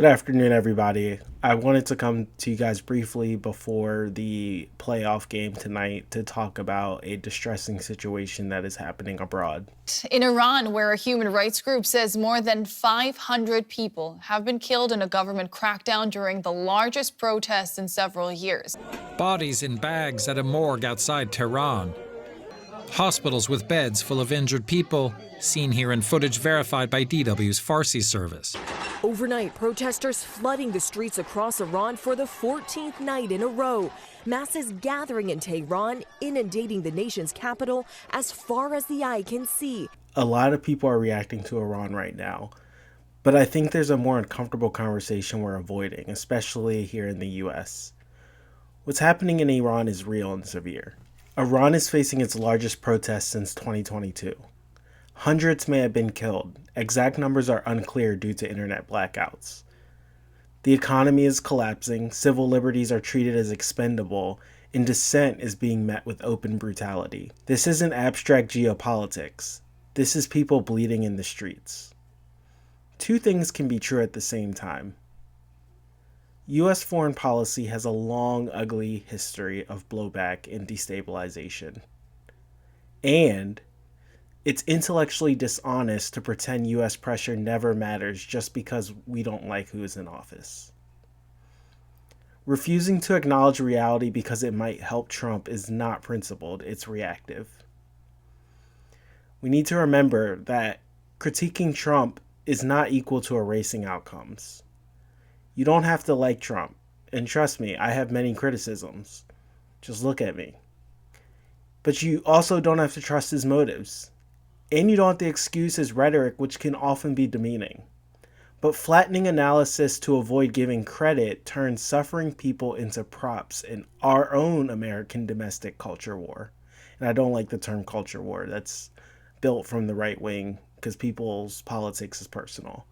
Good afternoon, everybody. I wanted to come to you guys briefly before the playoff game tonight to talk about a distressing situation that is happening abroad. In Iran, where a human rights group says more than 500 people have been killed in a government crackdown during the largest protests in several years. Bodies in bags at a morgue outside Tehran. Hospitals with beds full of injured people, seen here in footage verified by DW's Farsi service. Overnight, protesters flooding the streets across Iran for the 14th night in a row. Masses gathering in Tehran, inundating the nation's capital as far as the eye can see. A lot of people are reacting to Iran right now, but I think there's a more uncomfortable conversation we're avoiding, especially here in the US. What's happening in Iran is real and severe. Iran is facing its largest protest since 2022. Hundreds may have been killed. Exact numbers are unclear due to internet blackouts. The economy is collapsing, civil liberties are treated as expendable, and dissent is being met with open brutality. This isn't abstract geopolitics. This is people bleeding in the streets. Two things can be true at the same time. U.S. foreign policy has a long, ugly history of blowback and destabilization. And it's intellectually dishonest to pretend U.S. pressure never matters just because we don't like who is in office. Refusing to acknowledge reality because it might help Trump is not principled, it's reactive. We need to remember that critiquing Trump is not equal to erasing outcomes. You don't have to like Trump, and trust me, I have many criticisms. Just look at me. But you also don't have to trust his motives. And you don't have to excuse his rhetoric, which can often be demeaning. But flattening analysis to avoid giving credit turns suffering people into props in our own American domestic culture war. And I don't like the term culture war. That's built from the right wing because people's politics is personal.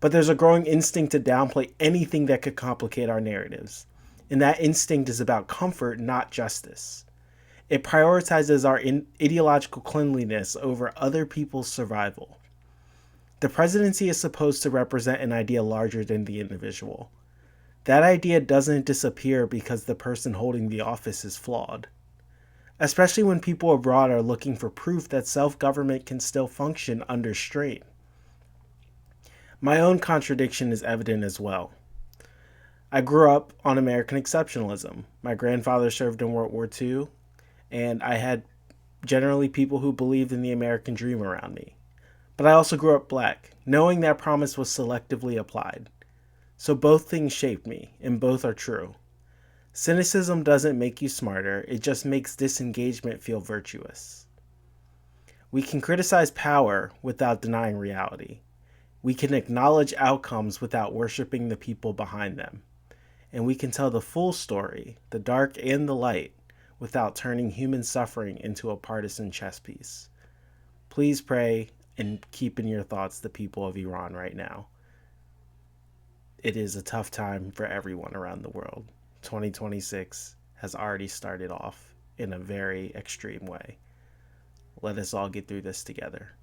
But there's a growing instinct to downplay anything that could complicate our narratives. And that instinct is about comfort, not justice. It prioritizes our ideological cleanliness over other people's survival. The presidency is supposed to represent an idea larger than the individual. That idea doesn't disappear because the person holding the office is flawed. Especially when people abroad are looking for proof that self-government can still function under strain. My own contradiction is evident as well. I grew up on American exceptionalism. My grandfather served in World War II, and I had generally people who believed in the American dream around me. But I also grew up black, knowing that promise was selectively applied. So both things shaped me, and both are true. Cynicism doesn't make you smarter, it just makes disengagement feel virtuous. We can criticize power without denying reality. We can acknowledge outcomes without worshiping the people behind them. And we can tell the full story, the dark and the light, without turning human suffering into a partisan chess piece. Please pray and keep in your thoughts the people of Iran right now. It is a tough time for everyone around the world. 2026 has already started off in a very extreme way. Let us all get through this together.